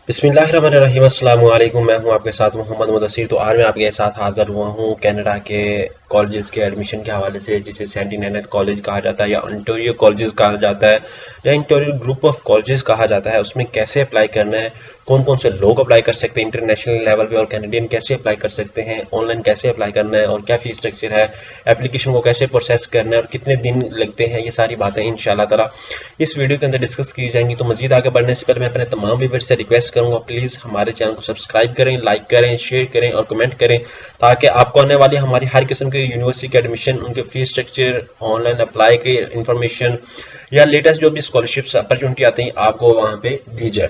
बिस्मिल्लाहिर्रहमानिर्रहीम, अस्सलामु अलैकुम। मैं हूं आपके साथ मोहम्मद मुदस्सिर। तो आज मैं आपके साथ हाज़िर हुआ हूं कनाडा के कॉलेजेस के एडमिशन के हवाले से, जिसे सेंटिनेल कॉलेज कहा जाता है या ओंटारियो कॉलेजेस कहा जाता है या ओंटारियो ग्रुप ऑफ कॉलेजेस कहा जाता है। उसमें कैसे अप्लाई करना है, कौन कौन से लोग अप्लाई कर सकते हैं इंटरनेशनल लेवल पे, और कैनेडियन कैसे अप्लाई कर सकते हैं, ऑनलाइन कैसे अप्लाई करना है और क्या फीस स्ट्रक्चर है, एप्लीकेशन को कैसे प्रोसेस करना है और कितने दिन लगते हैं, ये सारी बातें इंशाल्लाह ताला इस वीडियो के अंदर डिस्कस की जाएंगी। तो मजीद आगे बढ़ने से पहले मैं अपने तमाम व्यूअर्स से रिक्वेस्ट करूंगा, प्लीज़ हमारे चैनल को सब्सक्राइब करें, लाइक करें, शेयर करें और कमेंट करें, ताकि आपको आने वाली हमारी हर किस्म के यूनिवर्सिटी के एडमिशन, उनके फीस स्ट्रक्चर, ऑनलाइन अप्लाई की इंफॉर्मेशन या लेटेस्ट जो भी स्कॉलरशिप्स अपॉर्चुनिटी आती हैं आपको वहाँ पे दी जाए।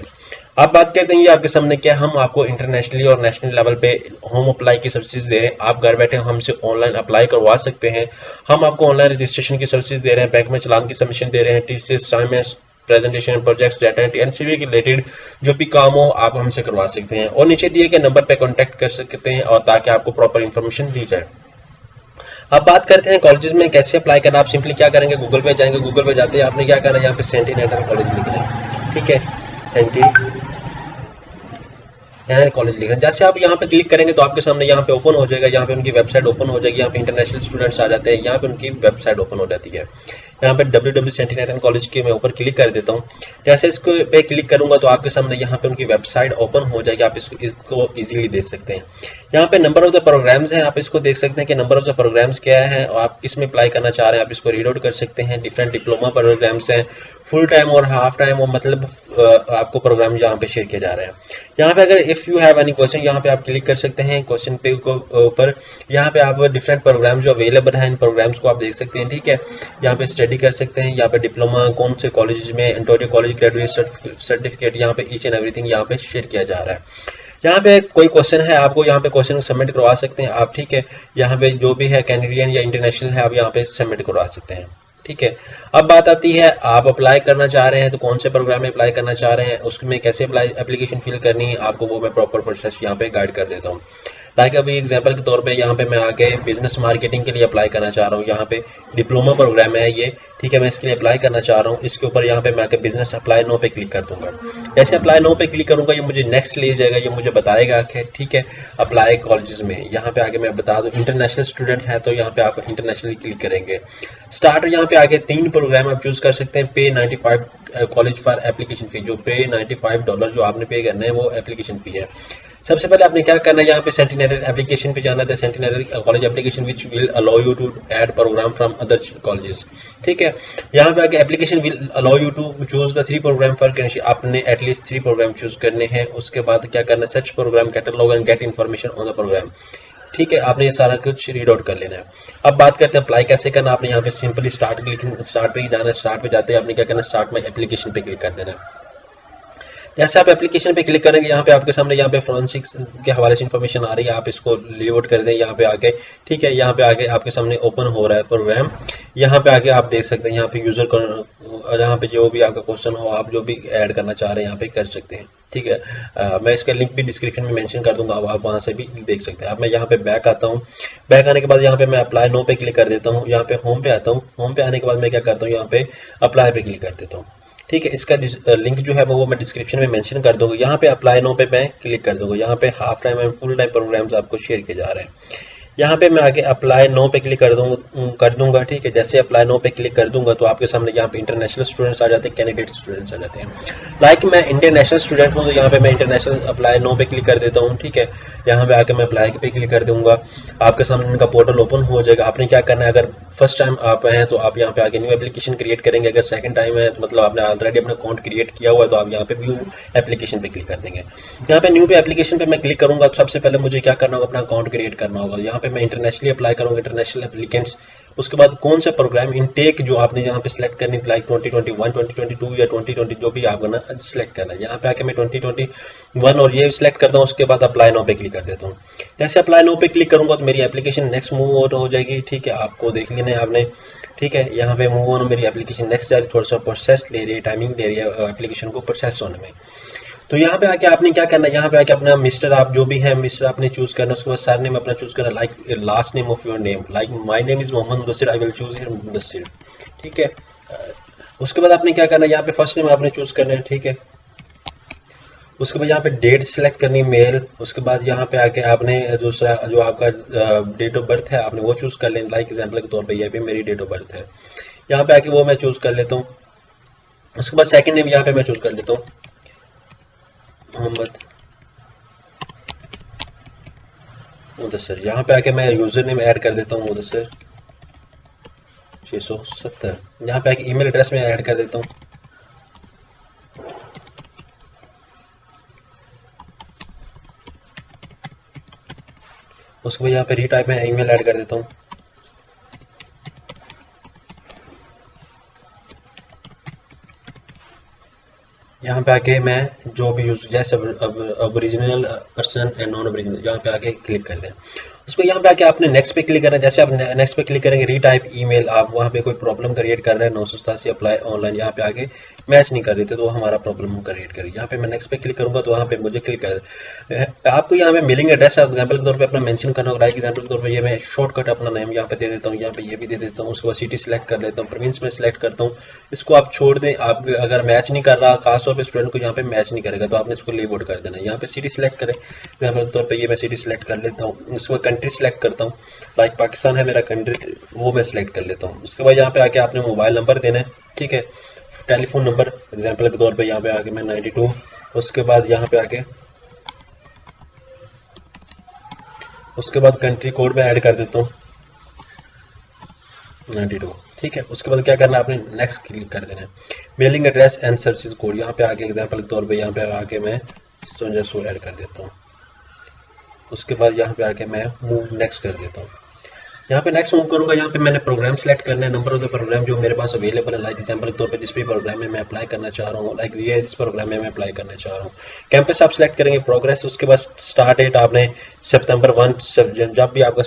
आप बात करते हैं ये आपके सामने क्या, हम आपको इंटरनेशनली और नेशनल लेवल पे होम अप्लाई की सर्विसेज दे रहे हैं। आप घर बैठे हमसे ऑनलाइन अप्लाई करवा सकते हैं। हम आपको ऑनलाइन रजिस्ट्रेशन की सर्विसेज दे रहे हैं, बैंक में चालान की सबमिशन दे रहे हैं, TCS, assignments, presentation, projects, data entry, NCV के रिलेटेड जो भी काम हो आप हमसे करवा सकते हैं। और नीचे दिए गए नंबर पे कांटेक्ट कर सकते हैं और ताकि आपको प्रॉपर इंफॉर्मेशन दी जाए। अब बात करते हैं कॉलेजेस में कैसे अप्लाई करना। आप सिंपली क्या करेंगे, गूगल पे जाएंगे, गूगल पे जाते ही आपने क्या करना है, यहाँ पे सेंटिनेल कॉलेज लिखना है। ठीक है, सेंटिनेल कॉलेज लिखना है। जैसे आप यहाँ पे क्लिक करेंगे तो आपके सामने यहाँ पे ओपन हो जाएगा, यहाँ पे उनकी वेबसाइट ओपन हो जाएगी, यहाँ पे इंटरनेशनल स्टूडेंट्स आ जाते हैं, यहाँ पे उनकी वेबसाइट ओपन हो जाती है। यहाँ पे www सेंटिनेल कॉलेज के मैं ऊपर क्लिक कर देता हूँ। जैसे इसको पे क्लिक करूंगा तो आपके सामने यहाँ पे उनकी वेबसाइट ओपन हो जाएगी, आप इसको इजीली देख सकते हैं। यहाँ पे नंबर ऑफ द प्रोग्राम्स हैं, आप इसको देख सकते हैं कि नंबर ऑफ द प्रोग्राम्स क्या है और आप किस में अप्लाई करना चाह रहे हैं, आप इसको रीड आउट कर सकते हैं। डिफरेंट डिप्लोमा प्रोग्राम्स हैं, फुल टाइम और हाफ टाइम, और मतलब आपको प्रोग्राम यहाँ पे शेयर किए जा रहे हैं। यहाँ पे अगर if you have any question, यहाँ पे आप क्लिक कर सकते हैं क्वेश्चन पे ऊपर। यहाँ पे आप डिफरेंट प्रोग्राम जो अवेलेबल हैं इन प्रोग्राम्स को आप देख सकते हैं। ठीक है, यहाँ पे स्टडी कर सकते हैं, यहाँ पे डिप्लोमा कौन से कॉलेज में, ओंटारियो कॉलेज ग्रेजुएट सर्टिफिकेट, यहाँ पे ईच एंड एवरीथिंग यहाँ पे शेयर किया जा रहा है। यहाँ पे कोई क्वेश्चन है आपको यहाँ पे क्वेश्चन सबमिट करवा सकते हैं आप। ठीक है, यहाँ पे जो भी है कैनेडियन या इंटरनेशनल है आप यहाँ पे सबमिट करवा सकते हैं। ठीक है, अब बात आती है आप अप्लाई करना चाह रहे हैं तो कौन से प्रोग्राम में अप्लाई करना चाह रहे हैं, उसमें कैसे अप्लाई एप्लीकेशन फिल करनी है, आपको वो मैं प्रॉपर प्रोसेस यहाँ पे गाइड कर देता हूँ। लाइक अभी एग्जांपल के तौर पे यहाँ पे मैं आके बिजनेस मार्केटिंग के लिए अप्लाई करना चाह रहा हूँ। यहाँ पे डिप्लोमा प्रोग्राम है ये। ठीक है, मैं इसके लिए अप्लाई करना चाह रहा हूँ। इसके ऊपर यहाँ पे मैं आके बिजनेस अप्लाई नो पे क्लिक कर दूंगा। जैसे अप्लाई नो पे क्लिक करूंगा ये मुझे नेक्स्ट ले जाएगा, ये मुझे बताएगा कि ठीक है अप्लाई कॉलेजेस में। यहाँ पे आगे मैं बता दूं इंटरनेशनल स्टूडेंट है तो यहाँ पे आप इंटरनेशनली क्लिक करेंगे। स्टार्ट यहाँ पे आगे 3 प्रोग्राम आप चूज कर सकते हैं। पे 95 कॉलेज फॉर एप्लीकेशन फी, जो पे $95 जो आपने पे करना है वो एप्लीकेशन फी है। सबसे पहले आपने क्या करना है, यहाँ पे सेंटिनेल एप्लीकेशन पे जाना था, Centennial college application which will allow you to add program from other colleges. ठीक है, यहाँ पे आगे application will allow you to choose the 3 program for Canadian, आपने एटलीस्ट 3 प्रोग्राम चूज करने हैं। उसके बाद क्या करना है, search program catalog and get information on the program. ठीक है, आपने ये सारा कुछ रीड आउट कर लेना है। अब बात करते हैं अप्लाई कैसे करना। आपने यहाँ पे सिंपली स्टार्ट पे ही जाना है। स्टार्ट पे जाते हैं आपने क्या करना है, स्टार्ट में एप्लीकेशन पे क्लिक कर देना है। जैसे आप एप्लीकेशन पे क्लिक करेंगे यहाँ पे आपके सामने यहाँ पे फोरेंसिक्स के हवाले से इंफॉर्मेशन आ रही है, आप इसको लीव आउट कर दें यहाँ पे आके। ठीक है, यहाँ पे आके आपके सामने ओपन हो रहा है प्रोग्राम। यहाँ पे आके आप देख सकते हैं यहाँ पे यूजर को, यहाँ पे जो भी आपका क्वेश्चन हो, आप जो भी ऐड करना चाह रहे हैं यहाँ पे कर सकते हैं। ठीक है, मैं इसका लिंक भी डिस्क्रिप्शन में मेंशन कर दूंगा, अब आप वहाँ से भी देख सकते हैं। अब मैं यहाँ पे बैक आता हूँ। बैक आने के बाद यहाँ पे मैं अप्लाई नो पे क्लिक कर देता हूँ। यहाँ पे होम पे आता हूँ। होम पे आने के बाद मैं क्या करता हूँ, यहाँ पे अप्लाई पे क्लिक कर देता हूँ। ठीक है, इसका लिंक जो है वो मैं डिस्क्रिप्शन में मेंशन कर दूंगा। यहाँ पे अप्लाई नो पे मैं क्लिक कर दूंगा। यहाँ पे half time and full time programs आपको शेयर किए जा रहे हैं। यहाँ पे मैं आगे अप्लाई नो पे क्लिक कर दूंगा। ठीक है, जैसे अप्लाई नो पे क्लिक कर दूंगा तो आपके सामने यहाँ पे इंटरनेशनल स्टूडेंट्स आ जाते हैं, कैंडिडेट स्टूडेंट्स आ जाते हैं। लाइक मैं इंटरनेशनल स्टूडेंट हूँ तो यहाँ पे मैं इंटरनेशनल अप्लाई नो पे क्लिक कर देता हूँ। ठीक है, यहाँ पे आके मैं अप्लाई पे क्लिक कर दूंगा। आपके सामने इनका पोर्टल ओपन हो जाएगा। आपने क्या करना है, अगर फर्स्ट टाइम आप हैं तो आप यहाँ पे आके न्यू एप्लीकेशन क्रिएट करेंगे। अगर सेकंड टाइम है तो मतलब आपने ऑलरेडी अपना अकाउंट क्रिएट किया हुआ है तो आप यहाँ पे व्यू एप्लीकेशन पे क्लिक कर देंगे। यहाँ पे न्यू पे एप्लीकेशन पे मैं क्लिक करूंगा तो सबसे पहले मुझे क्या करना होगा, अपना अकाउंट क्रिएट करना होगा। यहाँ पे मैं इंटरनेशनली अप्लाई करूंगा, इंटरनेशनल एप्लीकेंट्स। उसके बाद कौन सा प्रोग्राम इनटेक जो आपने यहाँ पे सिलेक्ट करनी, लाइक 2021, 2022 या 2020 जो भी आपको ना सिलेक्ट करना है। यहाँ पे आके मैं 2021 और ये सिलेक्ट करता हूँ। उसके बाद अप्लाई नो पे क्लिक कर देता हूँ। जैसे अप्लाई नो पे क्लिक करूंगा तो मेरी एप्लीकेशन नेक्स्ट मूव ऑन हो जाएगी। ठीक है, आपको देख लेना है आपने। ठीक है, यहाँ पे मूव ऑन मेरी एप्लीकेशन नेक्स्ट जा रही है, थोड़ा सा प्रोसेस ले रही है, टाइमिंग ले रही है एप्लीकेशन को प्रोसेस होने में। तो यहाँ पे आके आपने क्या करना है, यहाँ पे आके अपना मिस्टर, आप जो भी है मिस्टर आपने चूज करना है, उसके बाद सर नेम अपना चूज करना, like last name of your name, like my name is Mohammad Mudassir, I will choose here Mudassir, ठीक है। उसके बाद आपने क्या करना है, यहाँ पे फर्स्ट नेम आपने चूज करना है, ठीक है। उसके बाद यहाँ पे डेट सेलेक्ट करनी मेल, उसके बाद यहाँ पे आके आपने दूसरा जो आपका डेट ऑफ बर्थ है आपने वो चूज कर लेना, लाइक एग्जाम्पल के तौर पे ये भी मेरी डेट ऑफ बर्थ है, यहाँ पे आके वो मैं चूज कर लेता हूँ। उसके बाद सेकंड नेम यहाँ पे मैं चूज कर लेता हूँ मोहम्मद मुदस्सिर, यहाँ पे आके मैं यूजर नेम ऐड कर देता हूँ मुदस्सिर 670, यहाँ पे आके ईमेल एड्रेस में ऐड कर देता हूँ, उसके बाद यहाँ पे रीटाइप में ईमेल ऐड कर देता हूँ, यहाँ पे आके मैं जो भी यूज जैसे अब original person and non original यहाँ पे आके क्लिक कर दें। उसको यहाँ पे आके आपने नेक्स्ट पे क्लिक करना है, जैसे आप नेक्स्ट पे क्लिक करेंगे रीटाइप ईमेल, आप वहाँ पे कोई प्रॉब्लम क्रिएट कर रहे हैं 987 अप्लाई ऑनलाइन, यहाँ पे आगे मैच नहीं कर रहे थे तो हमारा प्रॉब्लम क्रिएट करें, यहाँ पे मैं नेक्स्ट पे क्लिक करूंगा तो वहाँ पे मुझे क्लिक कर दे। आपको यहाँ पे मेलिंग एड्रेस एग्जाम्पल के तौर पर अपना मेंशन करना होगा, लाइक एग्जाम्पल के तौर पर ये मैं शॉर्टकट अपना नेम यहाँ पे दे देता हूँ, यहाँ पे ये भी दे देता हूँ, उसके बाद सिटी सिलेक्ट कर लेता हूँ, प्रोविंस में सिलेक्ट करता हूँ, इसको आप छोड़ दें, आप अगर मैच नहीं कर रहा खासतौर पर स्टूडेंट को यहाँ पे मैच नहीं करेगा तो आपने इसको लीव आउट कर देना। यहाँ पे सिटी सिलेक्ट करें, एग्जाम्पल के तौर पर ये मैं सिटी सिलेक्ट कर लेता हूँ, उसके बाद कंट्री सिलेक्ट करता हूँ, लाइक पाकिस्तान है मेरा कंट्री, वो मैं सिलेक्ट कर लेता हूँ। उसके बाद यहाँ पे आके आपने मोबाइल नंबर देना है, ठीक है, टेलीफोन नंबर एग्जांपल के तौर पे यहाँ पे आके मैं 92, उसके बाद यहाँ पे आके उसके बाद कंट्री कोड में ऐड कर देता हूँ 92, ठीक है। उसके बाद क्या करना है, आपने नेक्स्ट क्लिक कर देना है। Mailing address and services code यहाँ पे आके एग्जांपल के तौर पे यहाँ पे आके मैं 100 ऐड कर देता हूँ। उसके बाद यहाँ पे आके मैं मूव नेक्स्ट कर देता हूँ। यहाँ पे नेक्स्ट मूव करूंगा, यहाँ पे मैंने प्रोग्राम सेलेक्ट करना है, नंबर ऑफ द प्रोग्राम जो मेरे पास अवेलेबल है, लाइक एग्जांपल के तौर पे जिस भी प्रोग्राम में मैं अप्लाई करना चाह रहा हूँ, लाइक ये इस प्रोग्राम में मैं अप्लाई करना चाह रहा हूँ। कैंपस आप सेलेक्ट करेंगे, प्रोग्रेस, उसके बाद स्टार्ट डेट आपने सितंबर 1 जब भी आपका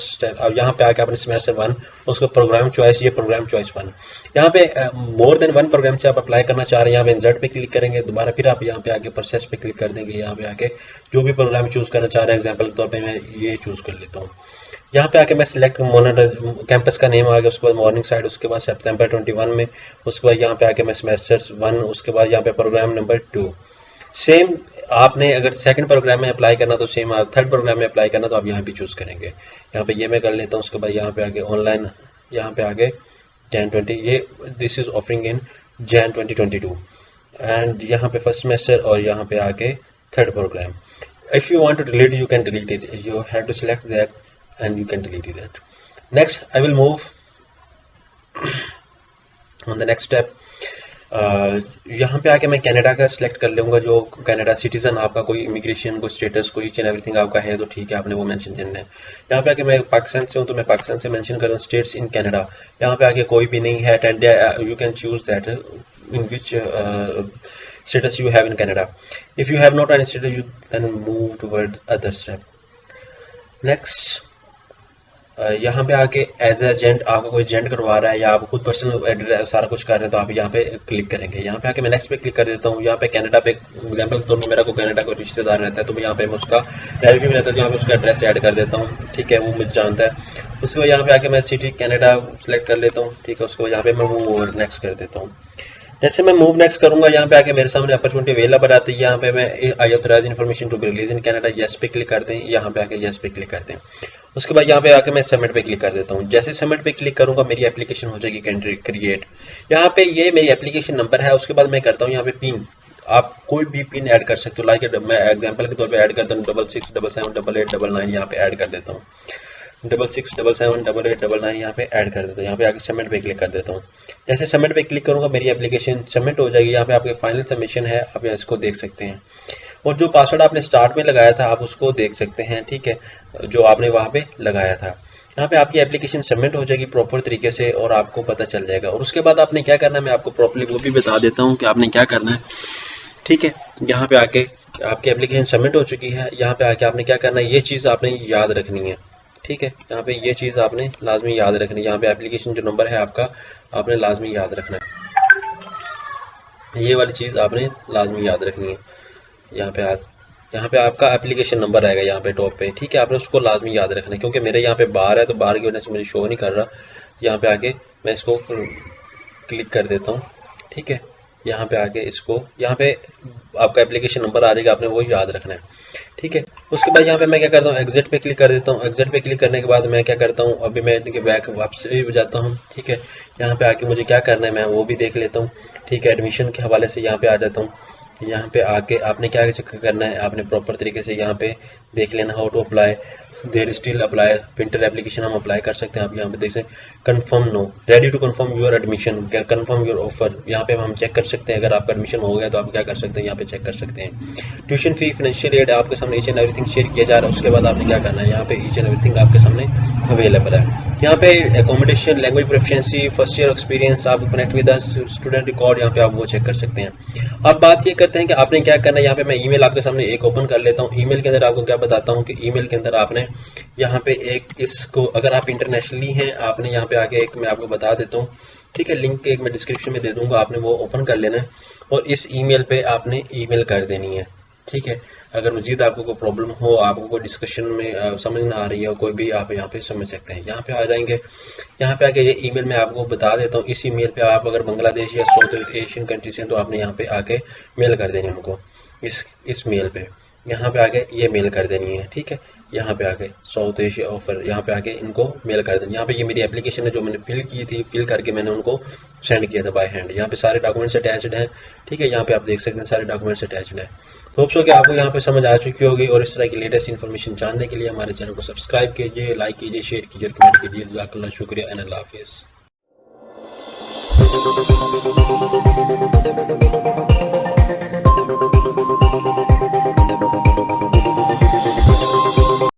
यहाँ पे आके आपने सेमेस्टर 1, उसका प्रोग्राम चॉइस, ये प्रोग्राम चॉइस 1, यहाँ पे मोर देन 1 प्रोग्राम से आप अप्लाई करना चाह रहे हैं, यहाँ पे इंसर्ट पे क्लिक करेंगे, दोबारा फिर आप यहाँ पे आके प्रोसेस पे क्लिक कर देंगे, यहाँ पे आके जो भी प्रोग्राम चूज करना चाह रहे हैं, एग्जाम्पल के तौर पर मैं ये चूज कर लेता हूँ। यहाँ पे आके मैं सिलेक्ट कैंपस का नेम आ गया, उसके बाद मॉर्निंग साइड, उसके बाद सितंबर 21 में, उसके बाद यहाँ पे आके मैं सेमेस्टर 1, उसके बाद यहाँ पे प्रोग्राम नंबर 2। सेम आपने अगर सेकंड प्रोग्राम में अप्लाई करना तो सेम, आप थर्ड प्रोग्राम में अप्लाई करना तो आप यहाँ पे चूज करेंगे। यहाँ पे ये मैं कर लेता हूँ, उसके बाद यहाँ पे आगे ऑनलाइन, यहाँ पे आगे Jan 20, ये this is offering in Jan 2022 and यहाँ पे फर्स्ट सेमेस्टर और यहाँ पे आके third program. If you want to delete you can delete it, you have to select that and you can delete that. Next I will move on the next step. यहाँ पे आके मैं Canada का select कर लूँगा, जो Canada citizen आपका कोई इमिग्रेशन कोई स्टेटस कोई ईच एंड एवरीथिंग आपका है तो ठीक है, आपने वो मेंशन करना है। यहाँ पे आके मैं पाकिस्तान से हूँ तो मैं पाकिस्तान से मेंशन कर रहा हूँ स्टेट्स इन कनाडा, यहाँ पे आके कोई भी नहीं है, you can choose that in which status you have in Canada. If you have not any status, you then move toward other step. Next, यहाँ पे आके एज एजेंट आपको कोई एजेंट करवा रहा है या आप खुद पर्सनल सारा कुछ कर रहे हैं तो आप यहाँ पे क्लिक करेंगे। यहाँ पे आके मैं नेक्स्ट पे क्लिक कर देता हूँ। यहाँ पे कनाडा पे एग्जांपल के तौर पर मेरा कोई कनाडा कोई रिश्तेदार रहता है तो मैं यहाँ पे उसका रिव्यू रहता है, यहाँ पे उसका एड्रेस ऐड कर देता हूँ, ठीक है, वो मुझे जानता है। उसके बाद यहाँ पे आके मैं सिटी कनाडा सेलेक्ट कर लेता हूँ, ठीक है। उसके बाद यहाँ पे मैं मूव नेक्स्ट कर देता हूँ। जैसे मैं मूव नेक्स्ट करूंगा, यहाँ पे आके मेरे सामने अपॉर्चुनिटी अवेलेबल आती है। यहाँ पे मैं I authorise information to be released in Canada, yes पे क्लिक करते हैं। यहाँ पे आके यस पे क्लिक करते हैं। उसके बाद यहाँ पे आके मैं सबमिट पे क्लिक कर देता हूँ। जैसे सबमिट पे क्लिक करूंगा मेरी एप्लीकेशन हो जाएगी क्रिएट। यहाँ पे ये मेरी एप्लीकेशन नंबर है। उसके बाद मैं करता हूँ यहाँ पे पिन, आप कोई भी पिन ऐड कर सकते हो। लाइक मैं एग्जाम्पल के तौर पे ऐड करता हूँ 66778899, यहाँ पे ऐड कर देता हूँ 66778899, यहाँ पे ऐड कर देता हूँ। यहाँ पे आके सबमिट पे क्लिक कर देता हूँ। जैसे सबमिट पे क्लिक करूंगा मेरी एप्लीकेशन सबमिट हो जाएगी। यहाँ पे आपके फाइनल सबमिशन है, आप इसको देख सकते हैं। और जो पासवर्ड आपने स्टार्ट में लगाया था आप उसको देख सकते हैं, ठीक है, जो आपने वहाँ पे लगाया था। यहाँ पे आपकी एप्लीकेशन सबमिट हो जाएगी प्रॉपर तरीके से और आपको पता चल जाएगा। और उसके बाद आपने क्या करना है मैं आपको प्रॉपर्ली वो भी बता देता हूँ कि आपने क्या करना है, ठीक है। यहाँ पे आके आपकी एप्लीकेशन सबमिट हो चुकी है। यहाँ पे आके आपने क्या करना है, ये चीज़ आपने याद रखनी है, ठीक है। यहाँ पे ये चीज़ आपने लाजमी याद रखनी है। यहाँ पे एप्लीकेशन जो नंबर है आपका आपने लाजमी याद रखना है, ये वाली चीज़ आपने लाजमी याद रखनी है। यहाँ पे आपका एप्लीकेशन नंबर आएगा यहाँ पे टॉप पे, ठीक है। आपने उसको लाजमी याद रखना है, क्योंकि मेरे यहाँ पे बार है तो बार की वजह से मुझे शो नहीं कर रहा। यहाँ पे आके मैं इसको क्लिक कर देता हूँ, ठीक है। यहाँ पे आके इसको, यहाँ पे आपका एप्लीकेशन नंबर आ जाएगा, आपने वो याद रखना है, ठीक है। उसके बाद यहाँ पे मैं क्या करता हूँ, एग्जिट पे क्लिक कर देता हूँ। एग्जिट पे क्लिक करने के बाद मैं क्या करता हूँ, अभी मैं बैक वापस भी जाता हूँ, ठीक है। यहाँ पे आके मुझे क्या करना है मैं वो भी देख लेता हूँ, ठीक है। एडमिशन के हवाले से यहाँ पे आ जाता हूँ। यहाँ पे आके आपने क्या करना है, आपने प्रॉपर तरीके से यहाँ पे देख लेना how to apply, there still apply printer application हम अप्लाई कर सकते हैं। आप यहाँ पे देख सकते हैं confirm no, ready to confirm your admission, confirm your offer. यहाँ पे हम चेक कर सकते हैं, अगर आपका एडमिशन हो गया तो आप क्या कर सकते हैं, यहाँ पे चेक कर सकते हैं। ट्यूशन फी, फाइनेंशियल एड, आपके सामने ईच एंड एवरीथिंग शेयर किया जा रहा है। उसके बाद आपने क्या करना है, यहाँ पे ईच एंड एवरीथिंग आपके सामने अवेलेबल है। यहाँ पे accommodation, language proficiency, first year experience, आप कनेक्ट विद स्टूडेंट रिकॉर्ड, यहाँ पे आप वो चेक कर सकते हैं। अब बात ये करते हैं कि आपने क्या करना है। यहाँ पे मैं ईमेल आपके सामने एक ओपन कर लेता हूँ। ईमेल के अंदर आपको क्या बताता हूँ कि ईमेल के अंदर आपने यहाँ पे एक इसको, अगर आप इंटरनेशनली हैं, आपने यहाँ पे आके एक मैं आपको बता देता हूँ, ठीक है। लिंक एक मैं डिस्क्रिप्शन में दे दूंगा, आपने वो ओपन कर लेना है और इस ईमेल पे आपने ईमेल कर देनी है, ठीक है। अगर मजीद आपको कोई प्रॉब्लम हो, आपको कोई डिस्कशन में समझ ना आ रही है कोई भी, आप यहाँ पे समझ सकते हैं। यहाँ पे आ जाएंगे, यहाँ पे आके ये ईमेल मैं आपको बता देता हूँ। इस ईमेल पे आप अगर बांग्लादेश या साउथ एशियन कंट्री से, तो आपने यहाँ पे आके मेल कर देनी उनको, इस मेल पे यहाँ पे आके ये मेल कर देनी है, ठीक है। यहाँ पे आके साउथ एशिया ऑफर, यहाँ पे आके इनको मेल कर देनी। यहाँ पे ये मेरी एप्लीकेशन है जो मैंने फिल की थी, फिल करके मैंने उनको सेंड किया था बाय हैंड। यहाँ पे सारे डॉक्यूमेंट्स अटैच्ड हैं, ठीक है। यहाँ पे आप देख सकते हैं सारे डॉक्यूमेंट्स अटैच्ड हैं। होप सो कि आपको यहाँ पे समझ आ चुकी होगी, और इस तरह की लेटेस्ट इन्फॉर्मेशन जानने के लिए हमारे चैनल को सब्सक्राइब कीजिए, लाइक कीजिए, शेयर कीजिए, कमेंट कीजिए। जज़ाकल्लाह, शुक्रिया एंड अल्लाह हाफिज़।